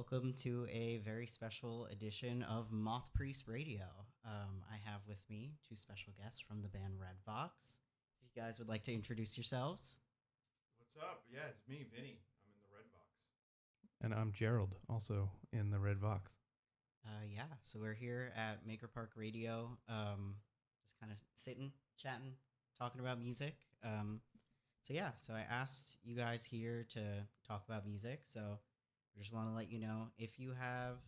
Welcome to a very special edition of Moth Priest Radio. I have with me two special guests from the band Red Vox. If you guys would like to introduce yourselves. What's up? Yeah, it's me, Vinny. I'm in the Red Box. And I'm Jerrold, also in the Red Vox. So we're here at Maker Park Radio, just kind of sitting, chatting, talking about music. So I asked you guys here to talk about music. So I just want to let you know if you have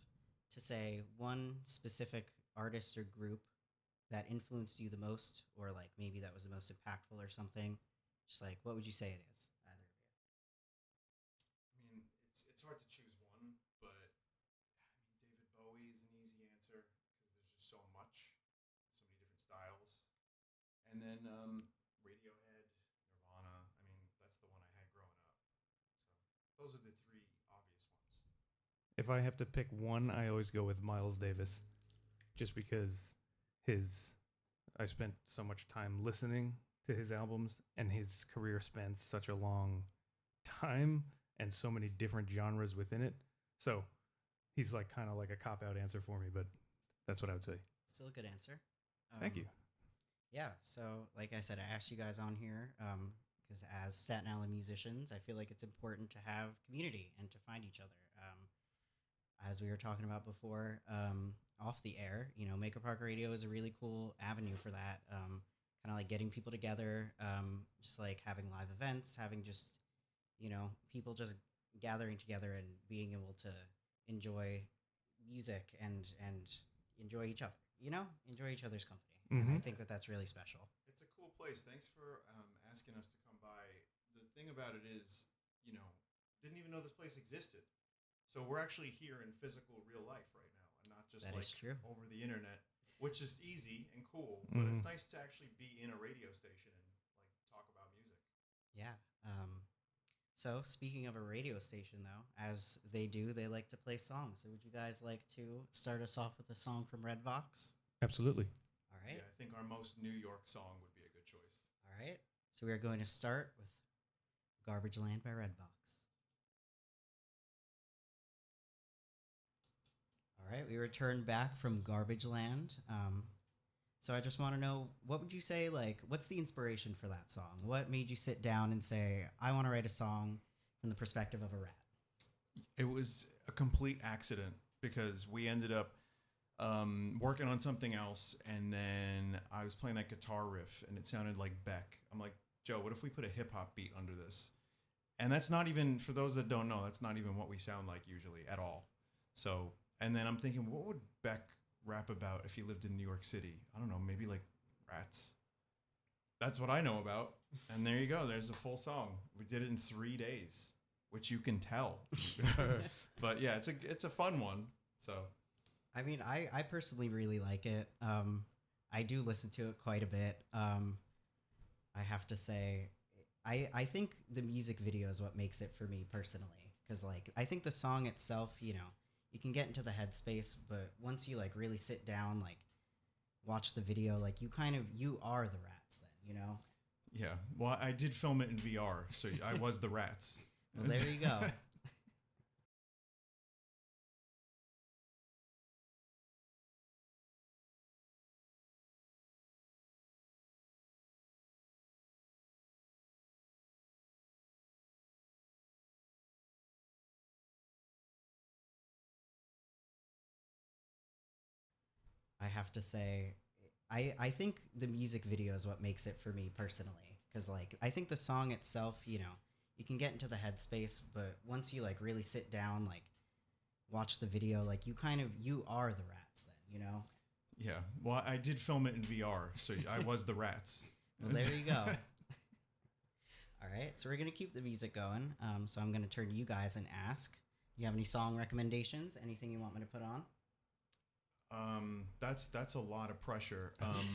to say one specific artist or group that influenced you the most, or like maybe that was the most impactful or something, just like what would you say it is? Either of you. I mean, it's hard to choose one, but David Bowie is an easy answer because there's just so much, so many different styles. And then Radiohead, Nirvana. I mean, that's the one I had growing up. So those are the three obvious ones. If I have to pick one, I always go with Miles Davis, just because I spent so much time listening to his albums, and his career spans such a long time and so many different genres within it. So he's like kind of like a cop out answer for me, but that's what I would say. Still a good answer. Thank you. Yeah, so like I said, I asked you guys on here because as Staten Island musicians, I feel like it's important to have community and to find each other. As we were talking about before, off the air, Maker Park Radio is a really cool avenue for that. Kind of like getting people together, just like having live events, having just, people just gathering together and being able to enjoy music and enjoy each other, enjoy each other's company. And I think that that's really special. It's a cool place. Thanks for asking us to come by. The thing about it is, didn't even know this place existed. So we're actually here in physical real life right now, and not just That is true. over the internet, which is easy and cool. But it's nice to actually be in a radio station and like talk about music. Yeah. So speaking of a radio station, though, as they do, they like to play songs. So would you guys like to start us off with a song from Red Vox? Absolutely. All right. Yeah, I think our most New York song would be a good choice. All right. So we are going to start with Garbage Land by Red Vox. All right. We return back from Garbage Land. So I just want to know, what would you say, like, what's the inspiration for that song? What made you sit down and say, I want to write a song from the perspective of a rat? It was a complete accident because we ended up working on something else, and then I was playing that guitar riff, and it sounded like Beck. I'm like, Joe, what if we put a hip-hop beat under this? And that's not even, for those that don't know, that's not even what we sound like usually at all. So, and then I'm thinking, what would Beck rap about if he lived in New York City? I don't know, maybe like rats. That's what I know about. And there you go. There's a full song. We did it in 3 days, which you can tell. But yeah, it's a fun one. So I mean, I personally really like it. I do listen to it quite a bit. I have to say, I think the music video is what makes it for me personally. Because, like, I think the song itself, you can get into the headspace, but once you, like, really sit down, like, watch the video, like, you are the rats then, yeah. Well, I did film it in VR, so I was the rats. Well, there you go. I have to say, I think the music video is what makes it for me personally. Because, like, I think the song itself, you can get into the headspace, but once you, like, really sit down, like, watch the video, like, you are the rats then, Yeah. Well, I did film it in VR, so I was the rats. Well, there you go. All right, so we're going to keep the music going. So I'm going to turn to you guys and ask, do you have any song recommendations? Anything you want me to put on? That's a lot of pressure.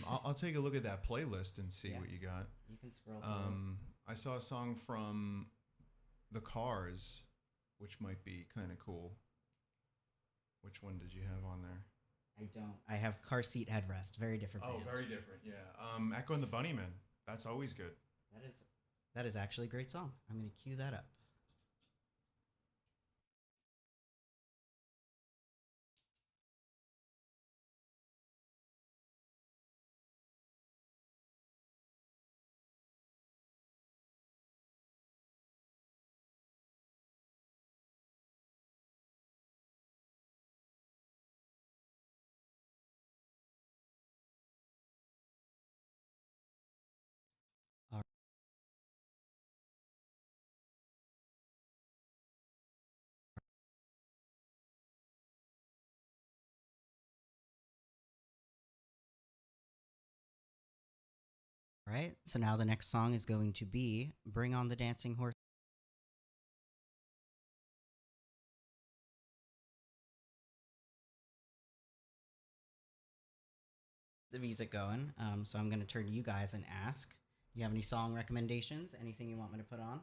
I'll take a look at that playlist and see what you got. You can scroll through. I saw a song from The Cars, which might be kind of cool. Which one did you have on there? I don't. I have Car Seat Headrest. Very different band. Oh, very different. Yeah. Echo and the Bunnymen. That's always good. That is actually a great song. I'm going to cue that up. right. So now the next song is going to be Bring on the Dancing Horse. The music going. So I'm going to turn to you guys and ask, you have any song recommendations? Anything you want me to put on?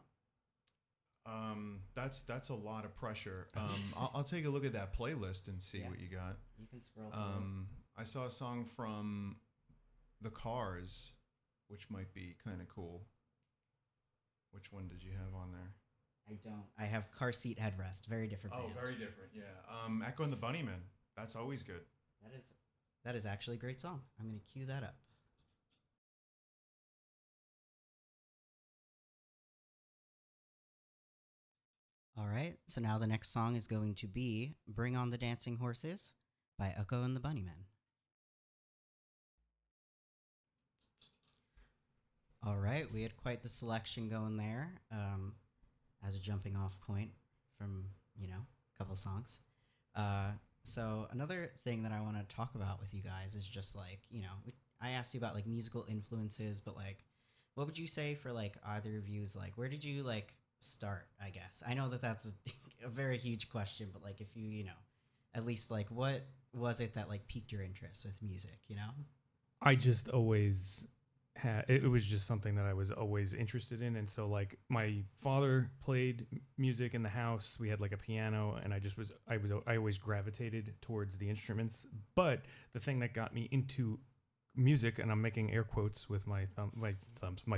That's a lot of pressure. I'll take a look at that playlist and see Yeah. what you got. You can scroll through. I saw a song from The Cars, which might be kind of cool. Which one did you have on there? I don't. I have Car Seat Headrest. Very different band. Oh, very different. Yeah. Echo and the Bunnymen. That's always good. That is actually a great song. I'm going to cue that up. All right. So now the next song is going to be Bring on the Dancing Horses by Echo and the Bunnymen. All right. We had quite the selection going there as a jumping off point from, a couple songs. So another thing that I want to talk about with you guys is just like, I asked you about like musical influences, but like, what would you say for like either of you is like, where did you like start, I guess? I know that that's a very huge question, but like if you, at least like what was it that like piqued your interest with music, I just always had, it was just something that I was always interested in. And so like my father played music in the house. We had like a piano, and I always gravitated towards the instruments. But the thing that got me into music, and I'm making air quotes with my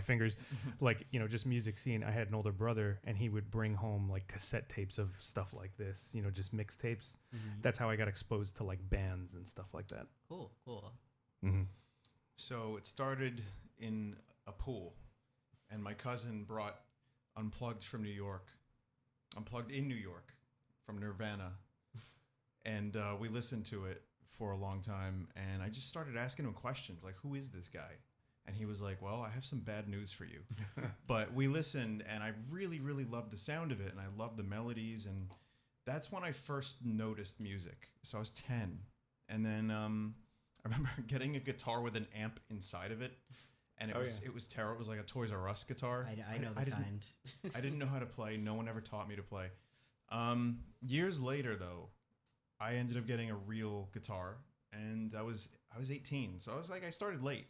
fingers, like, just music scene. I had an older brother, and he would bring home like cassette tapes of stuff like this, just mixtapes. Mm-hmm. That's how I got exposed to like bands and stuff like that. Cool. Mm-hmm. So it started in a pool, and my cousin brought Unplugged in New York from Nirvana, and we listened to it for a long time, and I just started asking him questions like, who is this guy? And he was like, well, I have some bad news for you. But we listened, and I really, really loved the sound of it, and I loved the melodies, and that's when I first noticed music. So I was 10, and then I remember getting a guitar with an amp inside of it, and it was terrible. It was like a Toys R Us guitar. I know the kind. I didn't know how to play. No one ever taught me to play. Years later, though, I ended up getting a real guitar, and I was 18, so I started late.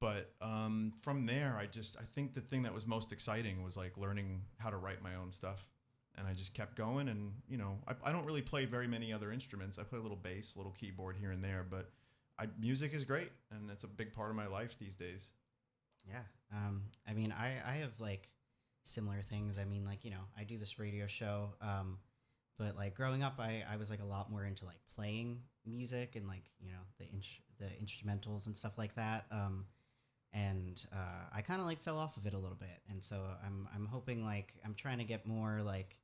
But from there, I think the thing that was most exciting was like learning how to write my own stuff, and I just kept going. And I don't really play very many other instruments. I play a little bass, a little keyboard here and there, but music is great, and it's a big part of my life these days. Yeah. I mean, I have like similar things. I mean, like, I do this radio show. But like growing up, I was like a lot more into like playing music and like, the instrumentals and stuff like that. And I kind of like fell off of it a little bit. And so I'm hoping like, I'm trying to get more like,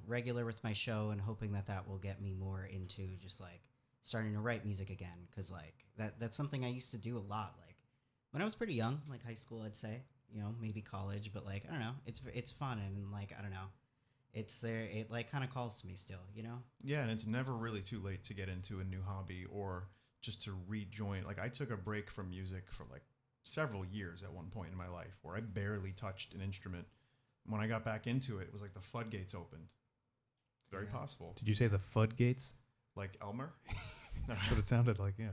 regular with my show, and hoping that will get me more into just like starting to write music again. Cause like that's something I used to do a lot. Like when I was pretty young, like high school, I'd say, maybe college, but like, I don't know, it's fun. And like, I don't know, it's there. It like kind of calls to me still, Yeah, and it's never really too late to get into a new hobby or just to rejoin. Like I took a break from music for like several years at one point in my life where I barely touched an instrument. When I got back into it, it was like the floodgates opened. It's very possible. Did you say the floodgates? Like Elmer? That's what it sounded like, yeah.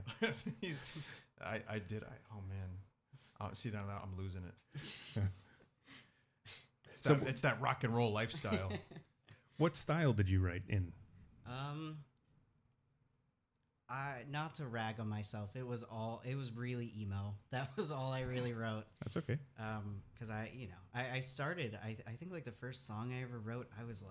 Oh man. See, now I'm losing it. So It's that rock and roll lifestyle. What style did you write in? Not to rag on myself, it was really emo. That was all I really wrote. That's okay. Because I started, I think like the first song I ever wrote, I was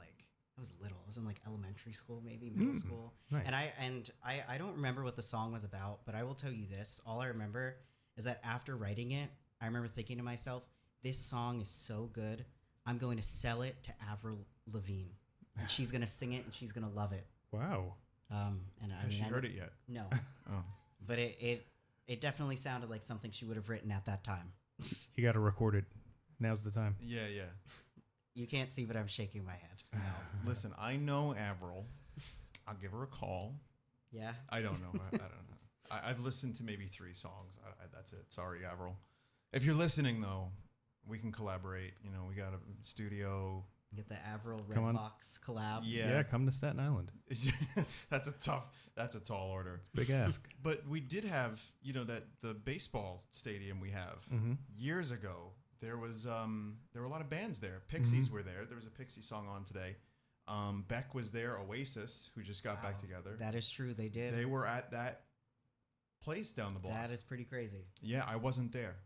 little. I was in like elementary school, maybe middle school. Nice. And I don't remember what the song was about, but I will tell you this. All I remember is that after writing it, I remember thinking to myself, this song is so good, I'm going to sell it to Avril Lavigne, and she's going to sing it, and she's going to love it. Wow. And Has she heard it yet? No. Oh. But it definitely sounded like something she would have written at that time. You got to record it. Now's the time. Yeah. You can't see, but I'm shaking my head. No. Listen, I know Avril. I'll give her a call. Yeah? I don't know. I don't know. I've listened to maybe 3 songs. That's it. Sorry, Avril. If you're listening though, we can collaborate. You know, we got a studio. Get the Avril Come on. Redbox collab. Yeah, Come to Staten Island. that's a tall order. Big ask. But we did have, you know, that the baseball stadium we have years ago. There was there were a lot of bands there. Pixies were there. There was a Pixie song on today. Beck was there. Oasis, who just got back together. That is true. They did. They were at that place down the block. That is pretty crazy. Yeah, I wasn't there.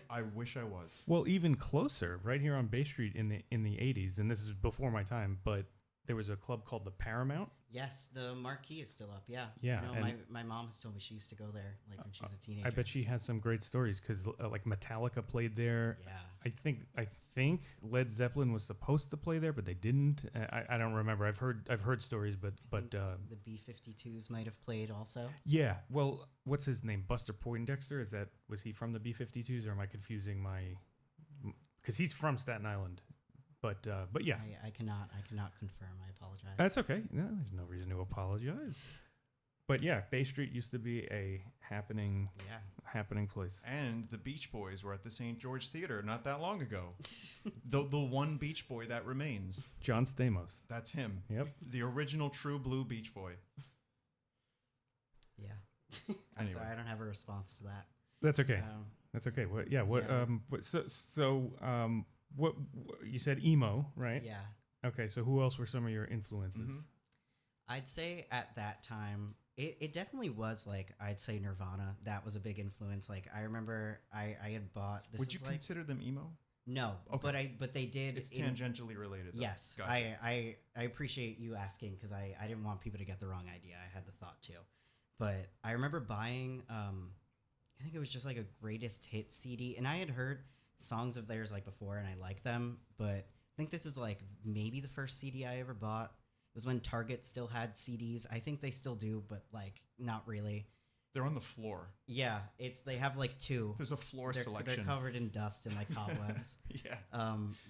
I wish I was. Well, even closer, right here on Bay Street in the 80s, and this is before my time, but there was a club called the Paramount. Yes, the marquee is still up. Yeah. Yeah, You know, and- my mom has told me she used to go there like when she was a teenager. I bet she has some great stories because like Metallica played there. Yeah. I think Led Zeppelin was supposed to play there, but they didn't. I don't remember. I've heard stories, but The B-52s might have played also. yeah. Well, what's his name? Buster Poindexter. Was he from the B-52s, or am I confusing my? Because he's from Staten Island, but yeah, I cannot confirm. I apologize. that's okay. No, there's no reason to apologize. But yeah, Bay Street used to be a happening place. And the Beach Boys were at the St. George Theater not that long ago. the one Beach Boy that remains. John Stamos. That's him. Yep. The original true blue Beach Boy. Yeah. I'm Anyway. sorry, I don't have a response to that. That's okay. Um, That's okay. What? Yeah. What? Yeah. What you said? Emo, right? yeah. Okay. So who else were some of your influences? Mhm. I'd say at that time, it definitely was like, I'd say Nirvana. That was a big influence. Like, I remember I had bought this. Would is you like, consider them emo? no, Okay. but they did. It's tangentially related. Though. Yes, Gotcha. I appreciate you asking because I didn't want people to get the wrong idea. I had the thought too, but I remember buying I think it was just like a greatest hit CD, and I had heard songs of theirs like before, and I liked them, but I think this is like maybe the first CD I ever bought. It was when Target still had CDs. I think they still do, but like not really. They're on the floor. Yeah, they have like two. There's a floor They're selection. covered in dust and like cobwebs. Yeah.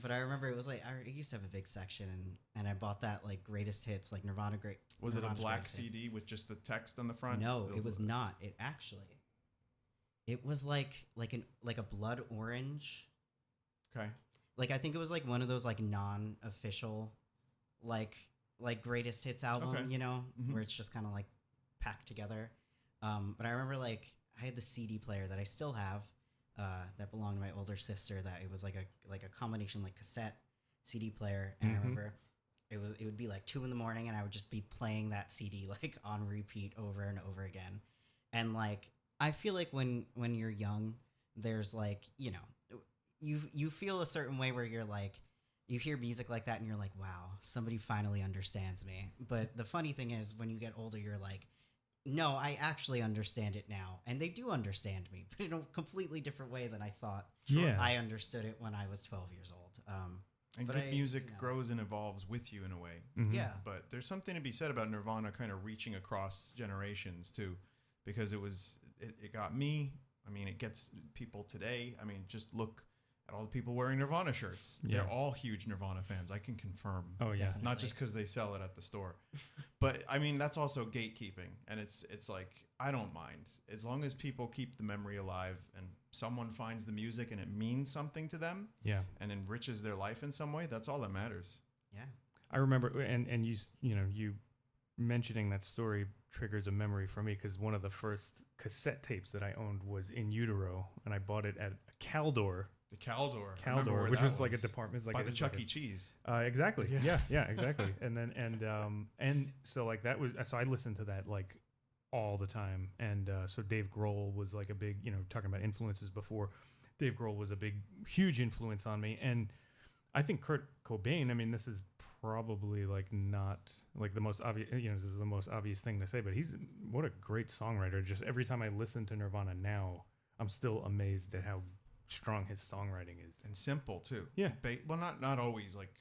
But I remember it was like I used to have a big section, and I bought that like greatest hits, like Nirvana great. Was it a Nirvana's black greatest hits. CD with just the text on the front? No, The- it was not. It was like a blood orange. Okay. Like I think it was like one of those like non-official, like greatest hits album, Okay. you know, Mhm. where it's just kind of like packed together. But I remember like I had the CD player that I still have, that belonged to my older sister. That it was like a combination like cassette CD player, and I Mhm. remember it would be like 2 a.m, and I would just be playing that CD like on repeat over and over again. And like I feel like when you're young, there's like, you know, you feel a certain way where you're like, you hear music like that and you're like, wow, somebody finally understands me. But the funny thing is when you get older, you're like, no, I actually understand it now. And they do understand me, but in a completely different way than I thought Yeah. I understood it when I was 12 years old. And But good music you know. grows and evolves with you in a way. Mhm. Yeah. But there's something to be said about Nirvana kind of reaching across generations too, because it got me. I mean, it gets people today. I mean, just look at all the people wearing Nirvana shirts. Yeah. They're all huge Nirvana fans. I can confirm. Oh yeah. Definitely. Not just because they sell it at the store, but I mean that's also gatekeeping, and it's like I don't mind as long as people keep the memory alive and someone finds the music and it means something to them Yeah. and enriches their life in some way. That's all that matters. Yeah. I remember, and you mentioning that story triggers a memory for me because one of the first cassette tapes that I owned was In Utero, and I bought it at Caldor. The Caldor, I remember where Which that was like a department, like by a, the like Chuck a- E. Cheese. Exactly. Yeah. Yeah, exactly. And so like that was so I listened to that like all the time. And so Dave Grohl was like a big, talking about influences before. Dave Grohl was a huge influence on me. And I think Kurt Cobain, I mean, this is probably like not like the most obvious, this is the most obvious thing to say, but what a great songwriter. Just every time I listen to Nirvana now, I'm still amazed at how strong his songwriting is. And simple too. Yeah. Well, not always like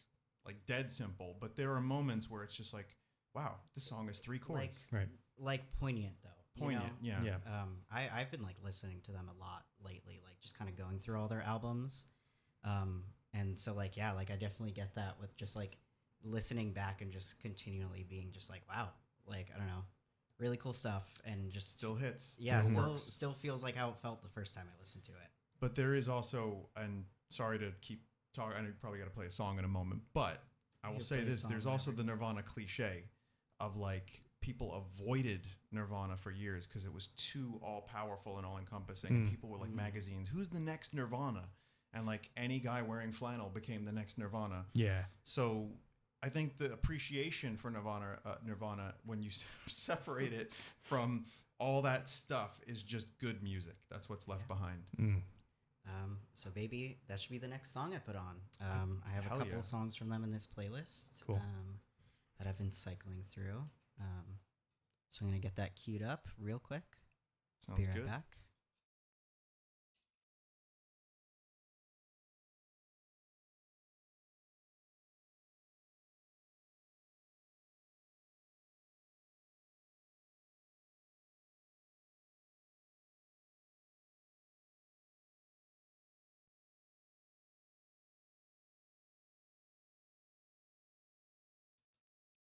dead simple, but there are moments where it's just like, wow, this song is 3 chords. Right. Like poignant though. you Poignant, know? yeah. Yeah. I've been like listening to them a lot lately, like just kind of going through all their albums. And so like, yeah, like I definitely get that with just like listening back and just continually being just like, wow, like, I don't know, really cool stuff. And just Still hits. yeah, Still works. still feels like how it felt the first time I listened to it. But there is also, and sorry to keep talking, I know you probably got to play a song in a moment, but I will You say play a this: song there's also whenever. the Nirvana cliche of like people avoided Nirvana for years because it was too all powerful and all encompassing. And people were like Mm. magazines, who's the next Nirvana? And like any guy wearing flannel became the next Nirvana. Yeah. So I think the appreciation for Nirvana, when you separate it from all that stuff, is just good music. That's what's left behind. Mm. So baby, that should be the next song I put on. I have a Hell couple yeah. songs from them in this playlist. Cool. That I've been cycling through. So I'm gonna get that queued up real quick. Sounds Be right good. back.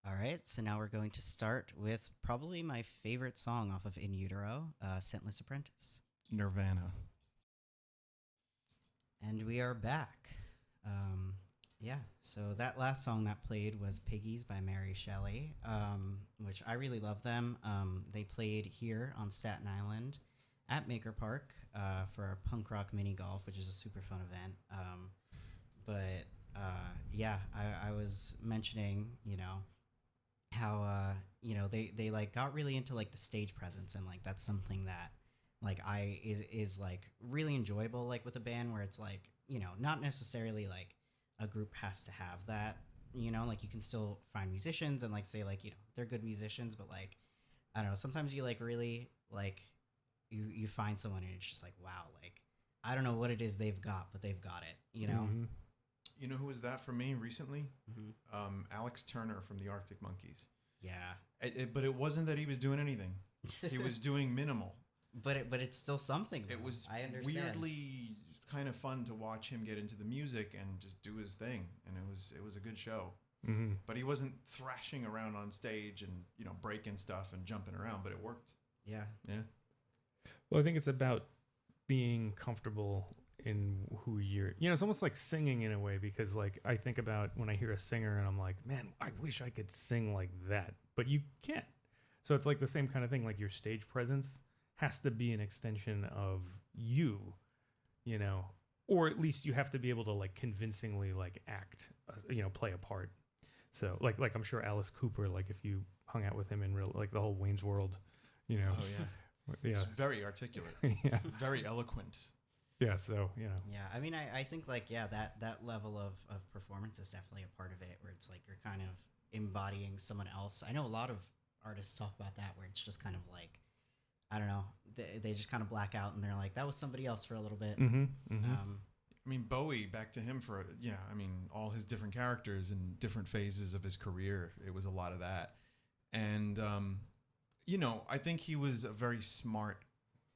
All right, so now we're going to start with probably my favorite song off of In Utero, Scentless Apprentice. Nirvana. And we are back. Yeah, so that last song that played was Piggies by Mary Shelley, which I really love them. They played here on Staten Island at Maker Park for our punk rock mini golf, which is a super fun event. Yeah, I was mentioning, how they like got really into like the stage presence, and like that's something that like I is like really enjoyable, like with a band where it's like, not necessarily like a group has to have that, like you can still find musicians and like say like, they're good musicians, but like I don't know, sometimes you like really like you find someone and it's just like, wow, like I don't know what it is they've got, but they've got it. Mhm. You know who was that for me recently? Mm-hmm. Alex Turner from the Arctic Monkeys. Yeah. But it wasn't that he was doing anything. He was doing minimal. But it's still something, It though. was I understand. weirdly kind of fun to watch him get into the music and just do his thing, and it was a good show. Mm-hmm. But he wasn't thrashing around on stage and breaking stuff and jumping around, but it worked. Yeah. Yeah. Well, I think it's about being comfortable in who you're. It's almost like singing in a way, because like I think about when I hear a singer and I'm like, man, I wish I could sing like that, but you can't. So it's like the same kind of thing. Like your stage presence has to be an extension of you, or at least you have to be able to like convincingly like act, play a part. So like I'm sure Alice Cooper, like if you hung out with him in real, like the whole Wayne's World, Oh yeah. yeah, He's very articulate. yeah, Very eloquent. yeah. So Yeah. I mean, I think like, yeah, that level of performance is definitely a part of it, where it's like you're kind of embodying someone else. I know a lot of artists talk about that, where it's just kind of like, I don't know, they just kind of black out and they're like, that was somebody else for a little bit. Mm-hmm, mm-hmm. I mean, Bowie, back to him for, all his different characters and different phases of his career. It was a lot of that. And, I think he was a very smart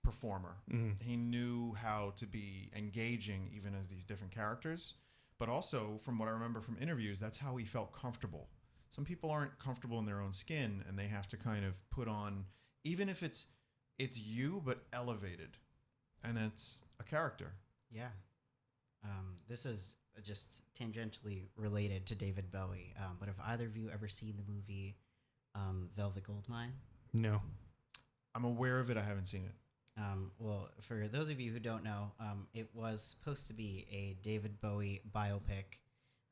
performer. Mm-hmm. He knew how to be engaging even as these different characters. But also, from what I remember from interviews, that's how he felt comfortable. Some people aren't comfortable in their own skin, and they have to kind of put on, even if it's you, but elevated. And it's a character. Yeah. This is just tangentially related to David Bowie. But have either of you ever seen the movie Velvet Goldmine? No. I'm aware of it. I haven't seen it. Well, for those of you who don't know, it was supposed to be a David Bowie biopic.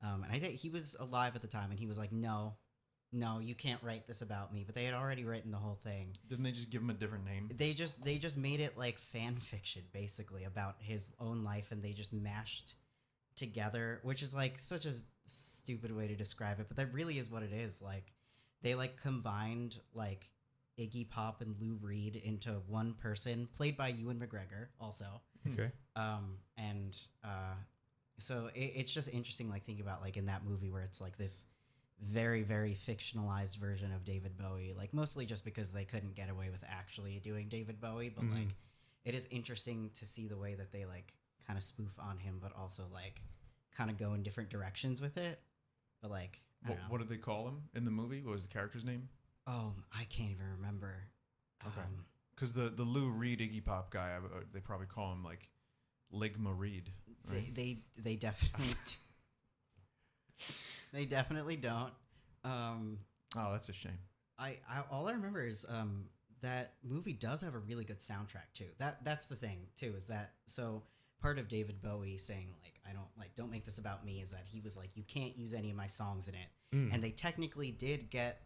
And I think he was alive at the time, and he was like, no, you can't write this about me. But they had already written the whole thing. Didn't they just give him a different name? They just made it like fan fiction, basically, about his own life, and they just mashed together, which is like such a stupid way to describe it, but that really is what it is. Like they like combined like Iggy Pop and Lou Reed into one person, played by Ewan McGregor also. Okay. So it's just interesting, like thinking about like in that movie where it's like this very, very fictionalized version of David Bowie, like mostly just because they couldn't get away with actually doing David Bowie, but like it is interesting to see the way that they like kind of spoof on him, but also like kind of go in different directions with it. But like, I don't know. What did they call him in the movie? What was the character's name? Oh, I can't even remember. Okay. Because the Lou Reed Iggy Pop guy, they probably call him like Ligma Reed. Right? They definitely they definitely don't. Oh, that's a shame. I all I remember is that movie does have a really good soundtrack too. That's the thing too, is that so part of David Bowie saying like don't make this about me is that he was like, you can't use any of my songs in it. And they technically did get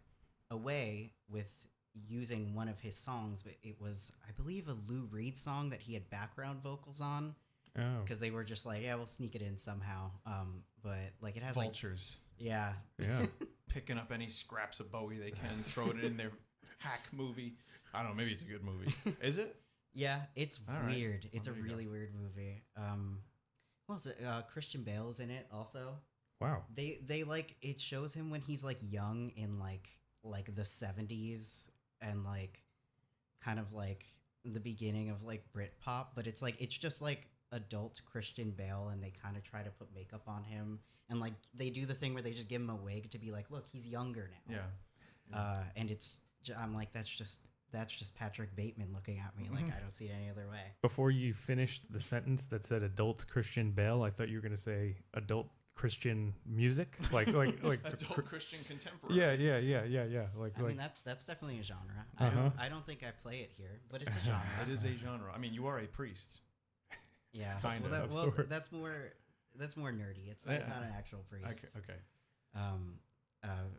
away with using one of his songs, but it was, I believe, a Lou Reed song that he had background vocals on. Oh. Because they were just like, yeah, we'll sneak it in somehow. But like it has Vultures. like, yeah. Yeah. Picking up any scraps of Bowie they can, throw it in their hack movie. I don't know, maybe it's a good movie. Is it? Yeah, it's All right. weird. It's Well, a there you really weird movie. What was it? Christian Bale's in it also. Wow. They like, it shows him when he's like young in like the 70s and like kind of like the beginning of like Britpop, but it's like it's just like adult Christian Bale, and they kind of try to put makeup on him, and like they do the thing where they just give him a wig to be like, look, he's younger now. Yeah. And I'm like, that's just Patrick Bateman looking at me like I don't see it any other way. Before you finished the sentence that said adult Christian Bale, I thought you were going to say adult Christian music, like Adult Christian contemporary. yeah. I mean that's definitely a genre. I don't think I play it here, but it's a genre. It is a genre. I mean, you are a priest. Yeah, Kind of. Of sorts. that's more nerdy. It's not an actual priest. Okay.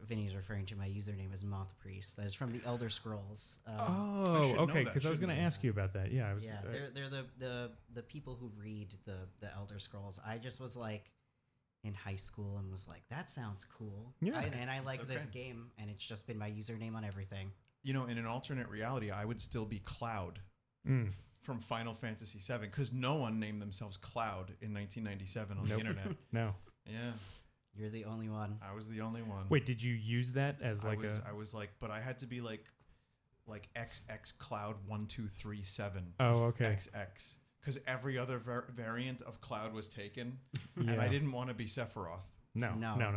Vinny is referring to my username as Moth Priest. That is from the Elder Scrolls. I Oh, should know okay. that, Because I was going shouldn't to I? ask you about that. Yeah, I was. Yeah, they're the people who read the Elder Scrolls. I just was like in high school and was like, that sounds cool. Yeah. And I like this okay. game, and it's just been my username on everything. You know, in an alternate reality, I would still be Cloud from Final Fantasy VII, because no one named themselves Cloud in 1997 on the internet. No. Yeah, You're the only one. I was the only one. Wait, did you use that as like I was like, but I had to be like XX Cloud 1237. Oh, okay. XX, because every other variant of Cloud was taken, Yeah. and I didn't want to be Sephiroth. No.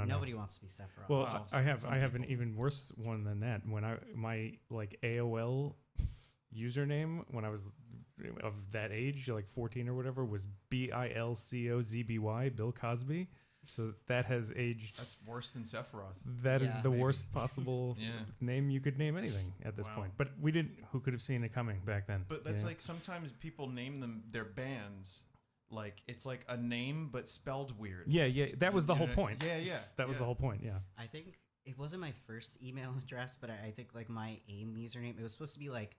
Nobody wants to be Sephiroth. Well, Well, I have some an people. even worse one than that. When my like AOL username when I was of that age, like 14 or whatever, was BILCOZBY, Bill Cosby. So that has aged. That's worse than Sephiroth. That is Yeah. the Maybe. worst possible Yeah. name you could name anything at this Wow. point. But we didn't. Who could have seen it coming back then? But that's Yeah. like sometimes people name them their bands like it's like a name but spelled weird. Yeah. That was the You whole know, point. Yeah. That was the whole point. Yeah. I think it wasn't my first email address, but I think like my AIM username, it was supposed to be like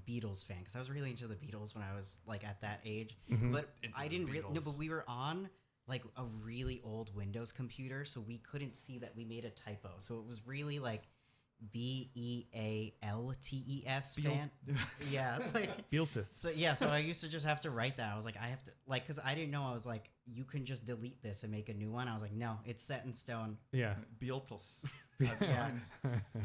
Beatles fan, because I was really into the Beatles when I was like at that age. Mhm. But Into I the didn't really no, Beatles. but we were on like a really old Windows computer, so we couldn't see that we made a typo. So it was really like BEALTES fan. Yeah, like Bealtis. so I used to just have to write that. I was like, I have to like, because I didn't know. I was like, you can just delete this and make a new one. I was like, no, it's set in stone. Yeah. Beatles. That's Yeah. fine.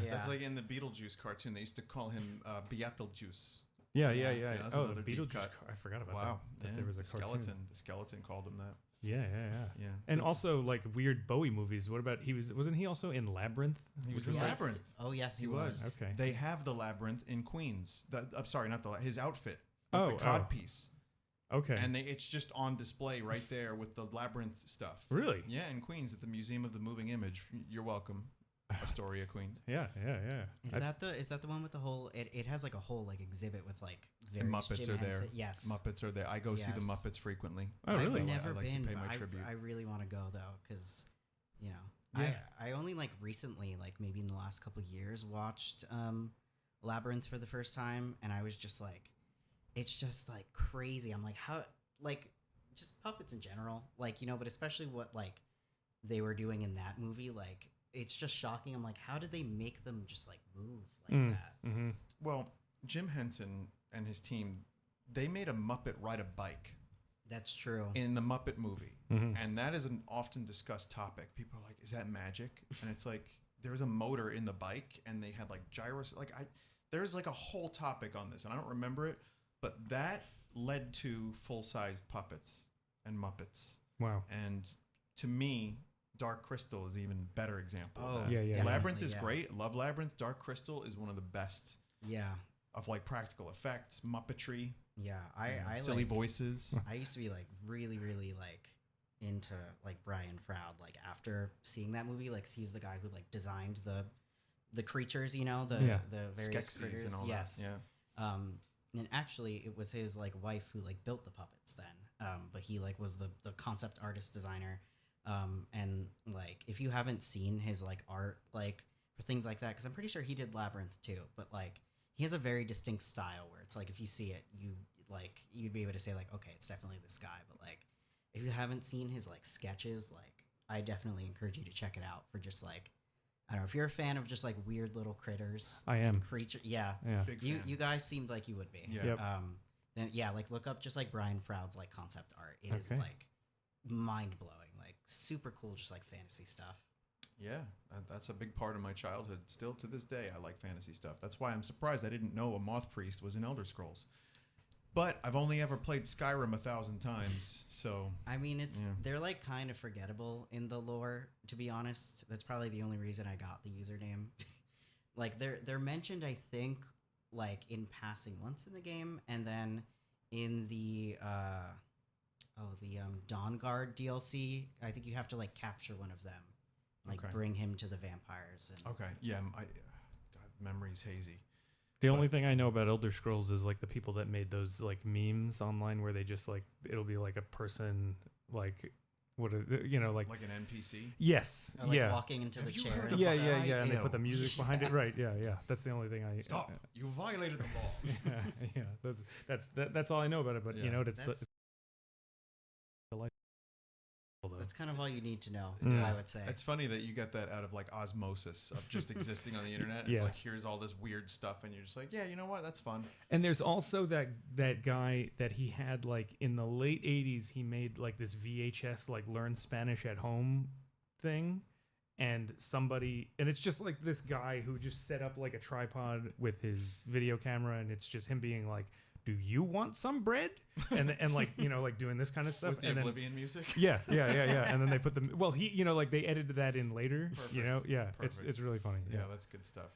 Yeah. That's like in the Beetlejuice cartoon. They used to call him Beetlejuice. Yeah. Yeah, that's Oh, the another deep Beetlejuice. cut. I forgot about Wow. that. Yeah, There was a the cartoon. skeleton. The skeleton called him that. Yeah. Yeah. And also like weird Bowie movies. What about wasn't he also in Labyrinth? He was in in Yes. Labyrinth. Oh yes, He was. Okay. They have the labyrinth in Queens. I'm sorry, not his outfit. With Oh, the cod piece. Okay. And it's just on display right there with the labyrinth stuff. Really? Yeah, in Queens at the Museum of the Moving Image. You're welcome, Astoria, Queens. Yeah. Is that the one with the whole? It has like a whole like exhibit with like The various Muppets Jim are there. Henson- Yes, Muppets are there. I go see the Yes. Muppets frequently. Oh, really? I've I never like to been. pay but my tribute. I really want to go though, because you know, Yeah. I only like recently, like maybe in the last couple years, watched Labyrinth for the first time, and I was just like, it's just like crazy. I'm like, how like just puppets in general, like, you know, but especially what like they were doing in that movie, like it's just shocking. I'm like, how did they make them just like move like that? Mm-hmm. Well, Jim Henson and his team, they made a Muppet ride a bike That's true. in the Muppet movie. Mhm. And that is an often discussed topic. People are like, is that magic? And it's like, there was a motor in the bike and they had like gyros. There's like a whole topic on this and I don't remember it, but that led to full-sized puppets and Muppets. Wow. And to me, Dark Crystal is an even better example Oh, of that. Yeah. Labyrinth is definitely, great. Love Labyrinth. Dark Crystal is one of the best Yeah. of like practical effects, Muppetry. Yeah, I silly like, voices. I used to be like really, really like into like Brian Froud. Like after seeing that movie, like he's the guy who like designed the creatures, the Yeah. the various Skeksis critters. and all Yes. that. Yeah. And actually, it was his like wife who like built the puppets then. But he like was the concept artist designer. And like if you haven't seen his like art like for things like that, because I'm pretty sure he did Labyrinth too, but like he has a very distinct style where it's like if you see it, you'd be able to say like, okay, it's definitely this guy. But like if you haven't seen his like sketches, like I definitely encourage you to check it out for just like I don't know if you're a fan of just like weird little critters. I am. Creature, yeah. Yeah. Big You fan. you guys seemed like you would be. Yeah. Yep. Then yeah, like look up just like Brian Froud's like concept art. It is Okay. like mind blowing, like super cool, just like fantasy stuff. Yeah, that's a big part of my childhood. Still to this day, I like fantasy stuff. That's why I'm surprised I didn't know a Moth Priest was in Elder Scrolls. But I've only ever played Skyrim 1,000 times, so I mean, Yeah. they're like kind of forgettable in the lore, to be honest. That's probably the only reason I got the username. Like they're mentioned, I think, like in passing once in the game, and then in the Dawnguard DLC, I think you have to like capture one of them, like Okay. bring him to the vampires. And okay. Yeah, God, memory's hazy. The only thing I know about Elder Scrolls is like the people that made those like memes online where they just like it'll be like a person like what like Like an NPC. yes, or, like yeah. walking into Have the you chair. heard and of Yeah, stuff. yeah, yeah, and they Ew. put the music behind it, right? Yeah, yeah. That's the only thing I Stop! You violated the law. yeah, that's all I know about it. But Yeah. you know, it's That's- delightful. Though. That's kind of all you need to know, Mm. I would say. It's funny that you get that out of like osmosis of just existing on the internet. It's Yeah. like here's all this weird stuff, and you're just like, yeah, you know what? That's fun. And there's also that guy that he had like in the late 80s, he made like this VHS like learn Spanish at home thing. And it's just like this guy who just set up like a tripod with his video camera, and it's just him being like, "Do you want some bread?" And like like doing this kind of stuff. With the and then, Oblivion music. yeah. And then they put them. Well, he like they edited that in later. Perfect. Yeah. Perfect. It's really funny. Yeah, that's good stuff.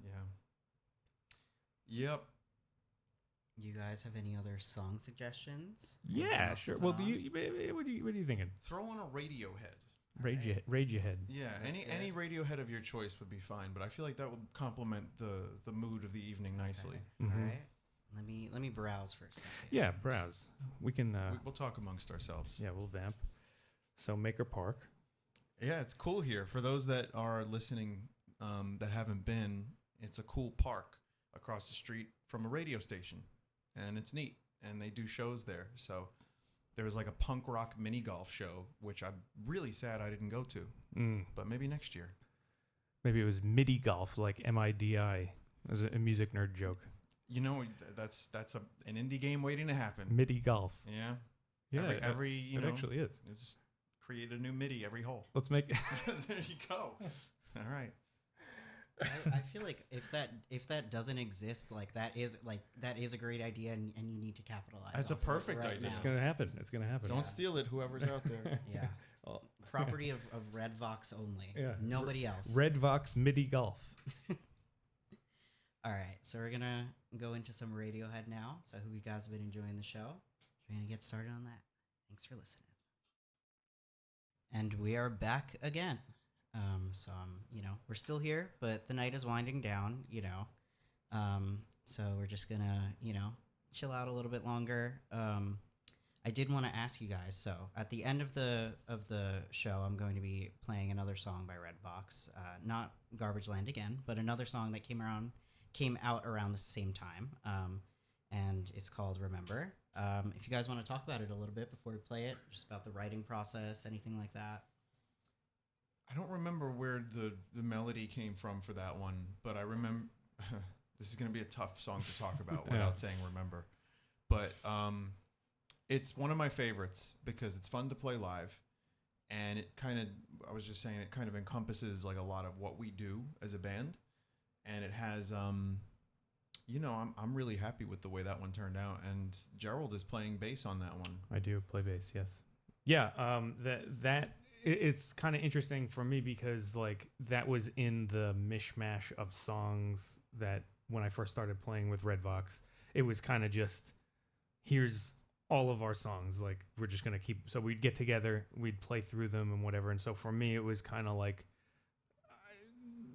Yeah. Yep. You guys have any other song suggestions? Yeah, Anything else to sure. put Well, on? what are you thinking? Throw on a Radiohead. Rage your head. Yeah, That's any good. Radiohead of your choice would be fine, but I feel like that would complement the mood of the evening nicely. Mhm. All right. Let me browse for a second. Yeah, browse. We can. We'll talk amongst ourselves. Yeah, we'll vamp. So Maker Park. Yeah, it's cool here. For those that are listening that haven't been, it's a cool park across the street from a radio station, and it's neat. And they do shows there. So there was like a punk rock mini golf show, which I'm really sad I didn't go to, but maybe next year. Maybe it was MIDI golf, like MIDI, as a music nerd joke. You know, that's an indie game waiting to happen. MIDI golf. Yeah. Yeah, Every you it know, actually is. just create a new MIDI every hole. Let's make. There you go. All right. I feel like if that doesn't exist, like that is a great idea, and you need to capitalize. That's a off of it perfect right idea. It's now. gonna happen. It's gonna happen. Don't Yeah. steal it, whoever's out there. Yeah, Oh, property of Red Vox only. Yeah. Nobody else. Red Vox MIDI golf. All right, so we're gonna go into some Radiohead now. So I hope you guys have been enjoying the show. We're gonna get started on that. Thanks for listening. And we are back again. So we're still here, but the night is winding down. So we're just gonna chill out a little bit longer. I did want to ask you guys. So at the end of the show, I'm going to be playing another song by Red Vox, not Garbage Land again, but another song that came out around the same time, and it's called Remember. If you guys want to talk about it a little bit before we play it, just about the writing process, anything like that. I don't remember where the melody came from for that one, but I remember this is going to be a tough song to talk about without saying remember. But it's one of my favorites because it's fun to play live, and it kind of encompasses like a lot of what we do as a band, and it has I'm really happy with the way that one turned out, and Jerrold is playing bass on that one. I do play bass. Yes. Yeah. It's kind of interesting for me because like that was in the mishmash of songs that when I first started playing with Redvox. It was kind of just, here's all of our songs. Like, we're just going to keep, so we'd get together, we'd play through them and whatever. And so for me, it was kind of like,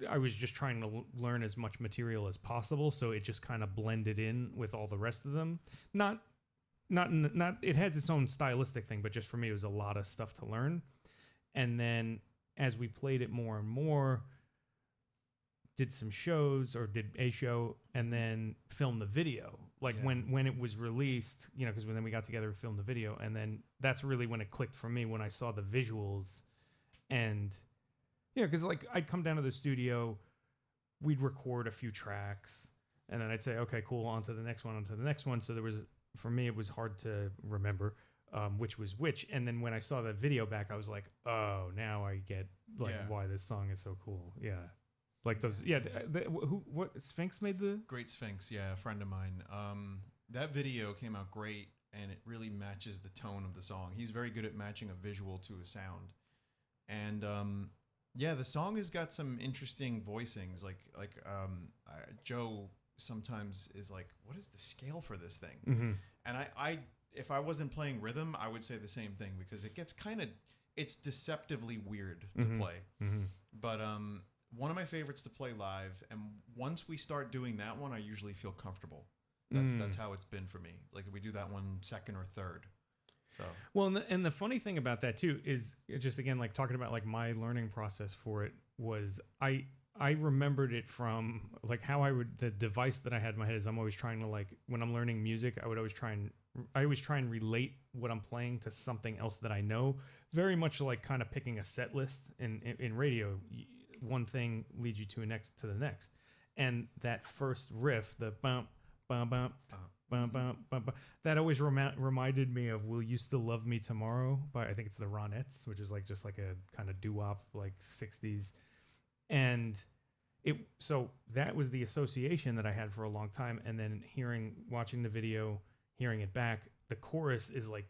I was just trying to learn as much material as possible. So it just kind of blended in with all the rest of them. Not, it has its own stylistic thing, but just for me, it was a lot of stuff to learn. And then as we played it more and more, did some shows or did a show and then filmed the video. Like when it was released, you know, because then we got together and filmed the video. And then that's really when it clicked for me, when I saw the visuals. And, you know, because like I'd come down to the studio, we'd record a few tracks, and then I'd say, okay, cool, on to the next one, on to the next one. So there was, for me, it was hard to remember which was which. And then when I saw that video back, I was like, oh, now I get like why this song is so cool. Yeah. Like those, what Sphinx made the Great Sphinx, yeah, a friend of mine. That video came out great, and it really matches the tone of the song. He's very good at matching a visual to a sound, and the song has got some interesting voicings. Joe sometimes is like, "What is the scale for this thing?" Mm-hmm. And I, if I wasn't playing rhythm, I would say the same thing, because it gets it's deceptively weird to play, but one of my favorites to play live, and once we start doing that one, I usually feel comfortable. That's how it's been for me. Like, we do that one second or third. So well, and the funny thing about that too is, just again, like talking about like my learning process for it was, I remembered it from like how the device that I had in my head is, I'm always trying to, like, when I'm learning music, I always try and relate what I'm playing to something else that I know, very much like kind of picking a set list in radio. One thing leads you to the next, and that first riff, the bump, bump, bump, bump, bump, bump, that always reminded me of "Will You Still Love Me Tomorrow" by, I think it's the Ronettes, which is like just like a kind of doo-wop, like 60s, and so that was the association that I had for a long time. And then watching the video, hearing it back, the chorus is like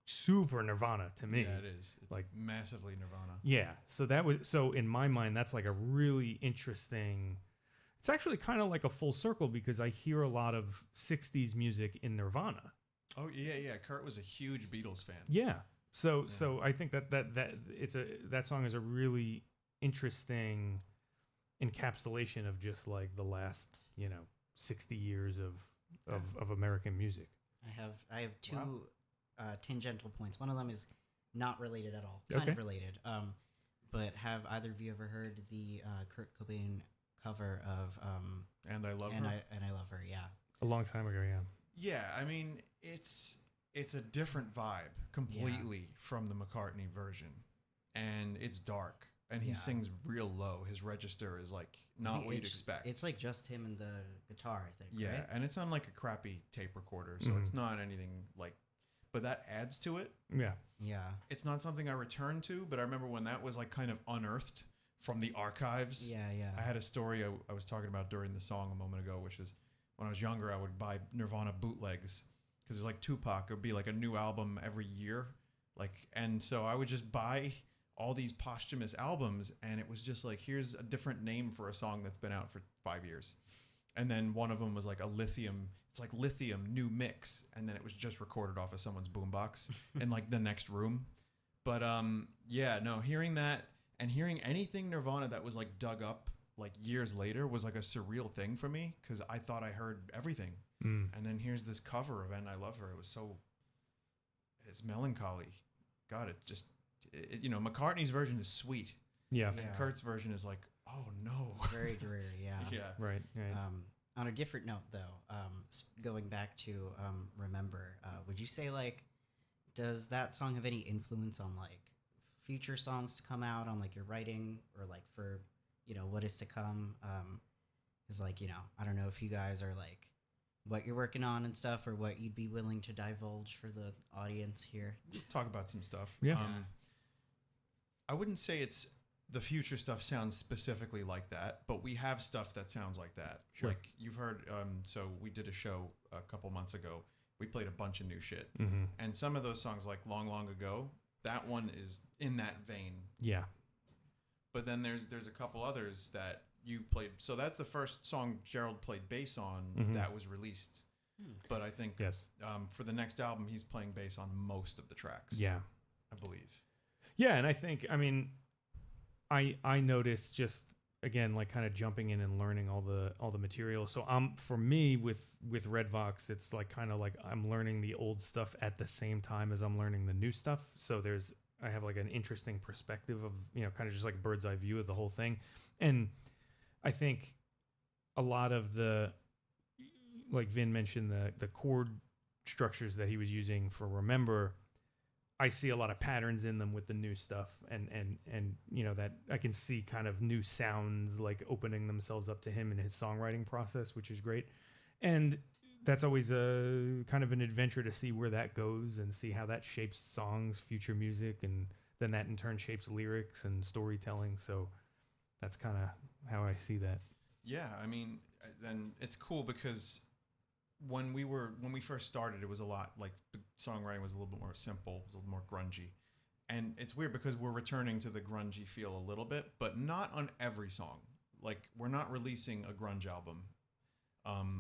super Nirvana to me. Yeah, it is. It's like massively Nirvana. Yeah. So in my mind, that's like a really interesting, it's actually kind of like a full circle, because I hear a lot of 60s music in Nirvana. Oh yeah. Kurt was a huge Beatles fan. Yeah. So I think that song is a really interesting encapsulation of just like the last, 60 years of American music. I have two tangential points. One of them is not related at all, kind of related. But have either of you ever heard the Kurt Cobain cover of "And I Love Her"? And I Love Her, yeah. A long time ago, yeah. Yeah, I mean, it's a different vibe completely from the McCartney version, and it's dark, and he sings real low. His register is like not what you'd expect. It's like just him and the guitar, I think. Yeah, right? and it's on like a crappy tape recorder, so it's not anything like. But that adds to it. Yeah. Yeah. It's not something I return to, but I remember when that was like kind of unearthed from the archives. Yeah. I had a story I was talking about during the song a moment ago, which is when I was younger, I would buy Nirvana bootlegs, because there's like Tupac. It would be like a new album every year. And so I would just buy all these posthumous albums, and it was just like, here's a different name for a song that's been out for 5 years. And then one of them was like it's like Lithium new mix, and then it was just recorded off of someone's boombox in like the next room. But hearing that and hearing anything Nirvana that was like dug up like years later was like a surreal thing for me, because I thought I heard everything. And then here's this cover of "And I Love Her." It's melancholy. God, McCartney's version is sweet. Yeah. And Kurt's version is like, oh no. Very dreary, yeah. Yeah. Right. On a different note, though, going back to "Remember," would you say, like, does that song have any influence on like future songs to come out, on like your writing, or like for what is to come? Because I don't know if you guys are like what you're working on and stuff, or what you'd be willing to divulge for the audience here. Talk about some stuff. Yeah. I wouldn't say it's the future stuff sounds specifically like that, but we have stuff that sounds like that. Sure. Like you've heard, so we did a show a couple months ago. We played a bunch of new shit. And some of those songs, like Long, Long Ago, that one is in that vein. Yeah. But then there's a couple others that you played. So that's the first song Jerrold played bass on that was released. But I think Yes. For the next album, he's playing bass on most of the tracks. Yeah. I believe. Yeah, and I think, I mean, I noticed just again like kind of jumping in and learning all the material. So for me with Redvox, it's like kind of like I'm learning the old stuff at the same time as I'm learning the new stuff. So I have like an interesting perspective of, you know, kind of just like bird's eye view of the whole thing. And I think a lot of like Vin mentioned, the chord structures that he was using for Remember, I see a lot of patterns in them with the new stuff, and you know, that I can see kind of new sounds like opening themselves up to him in his songwriting process, which is great. And that's always a kind of an adventure to see where that goes and see how that shapes songs, future music, and then that in turn shapes lyrics and storytelling. So that's kind of how I see that. Yeah, I mean, and it's cool because when we first started, it was a lot like the songwriting was a little bit more simple, it was a little more grungy. And it's weird because we're returning to the grungy feel a little bit, but not on every song. Like, we're not releasing a grunge album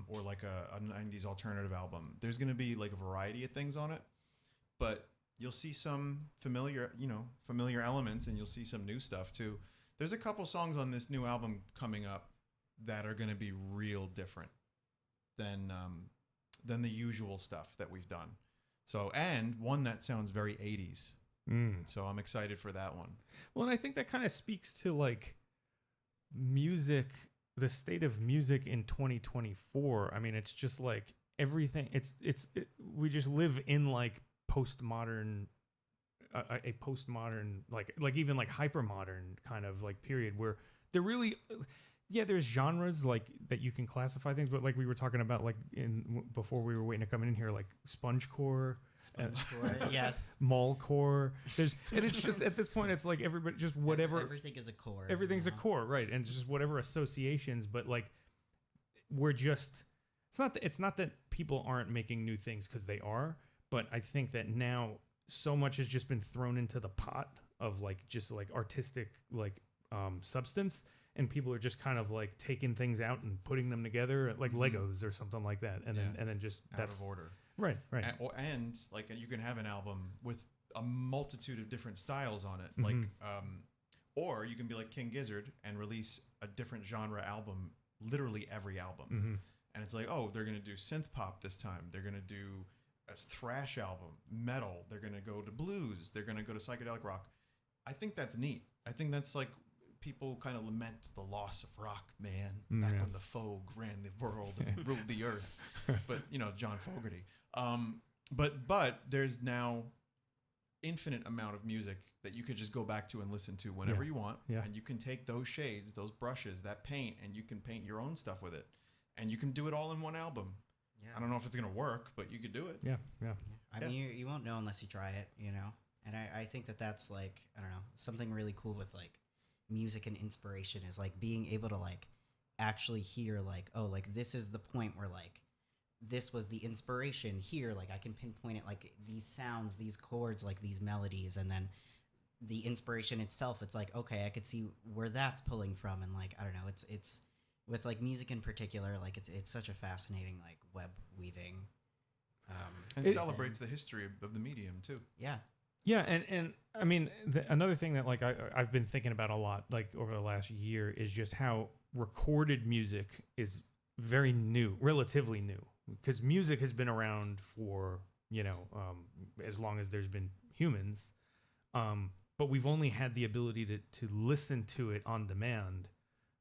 or like a 90s alternative album. There's going to be like a variety of things on it, but you'll see some familiar elements, and you'll see some new stuff too. There's a couple songs on this new album coming up that are going to be real different than the usual stuff that we've done. So, and one that sounds very 80s. So I'm excited for that one. Well, and I think that kind of speaks to like music, the state of music in 2024. I mean, it's just like everything. We just live in like postmodern, a postmodern, like even like hypermodern kind of like period where there really. Yeah, there's genres like that you can classify things, but like we were talking about, like before we were waiting to come in here, like spongecore, yes, mallcore. And it's just at this point, it's like everybody just whatever. Everything is a core. Everything's a core, right? And just whatever associations, but like we're just. It's not that people aren't making new things, because they are, but I think that now so much has just been thrown into the pot of like just like artistic like substance. And people are just kind of like taking things out and putting them together like Legos or something like that, and then just out of order. Right. And like you can have an album with a multitude of different styles on it, like or you can be like King Gizzard and release a different genre album, literally every album. And it's like, oh, they're gonna do synth pop this time. They're gonna do a thrash album, metal. They're gonna go to blues. They're gonna go to psychedelic rock. I think that's neat. I think that's like. People kind of lament the loss of rock, man, back when the Fogue ran the world and ruled the earth. But, you know, John Fogerty. But there's now infinite amount of music that you could just go back to and listen to whenever you want. Yeah. And you can take those shades, those brushes, that paint, and you can paint your own stuff with it. And you can do it all in one album. Yeah. I don't know if it's going to work, but you could do it. Yeah. I mean, you won't know unless you try it, you know? And I think that's like, I don't know, something really cool with like, music and inspiration is like being able to like actually hear like, oh, like this is the point where like this was the inspiration here, like I can pinpoint it, like these sounds, these chords, like these melodies, and then the inspiration itself, it's like, okay, I could see where that's pulling from. And like, I don't know, it's with like music in particular, like it's such a fascinating like web weaving and it celebrates the history of the medium too. Yeah, and I mean, another thing that like I've been thinking about a lot like over the last year is just how recorded music is very new, relatively new, because music has been around for, you know, as long as there's been humans, but we've only had the ability to listen to it on demand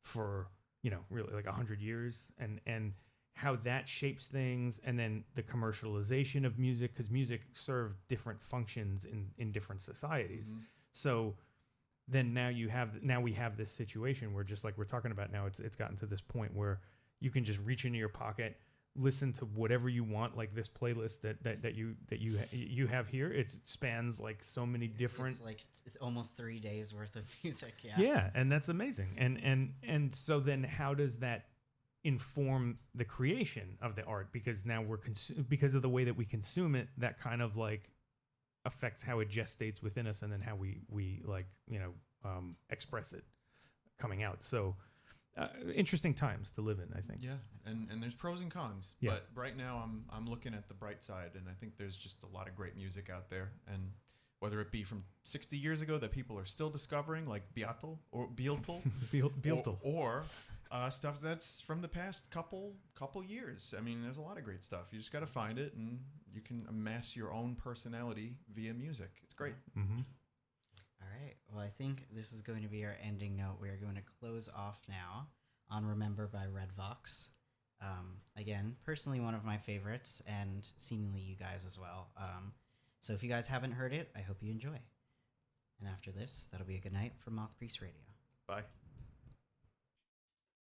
for, you know, really like 100 years, and how that shapes things, and then the commercialization of music, because music served different functions in different societies. So then now we have this situation where, just like we're talking about now, it's gotten to this point where you can just reach into your pocket, listen to whatever you want, like this playlist that you have here. It spans like so many different. It's like almost 3 days worth of music. Yeah, and that's amazing. And so then how does that inform the creation of the art? Because now because of the way that we consume it, that kind of like affects how it gestates within us, and then how we like, you know, express it coming out. So interesting times to live in, I think. Yeah, and there's pros and cons. Yeah. But right now, I'm looking at the bright side, and I think there's just a lot of great music out there. And whether it be from 60 years ago that people are still discovering, like Beatle or Beatle, Beatle. or stuff that's from the past couple years. I mean, there's a lot of great stuff. You just got to find it, and you can amass your own personality via music. It's great. Mm-hmm. All right. Well, I think this is going to be our ending note. We are going to close off now on Remember by Red Vox. Again, personally one of my favorites, and seemingly you guys as well. So if you guys haven't heard it, I hope you enjoy. And after this, that'll be a good night from Moth Priest Radio. Bye.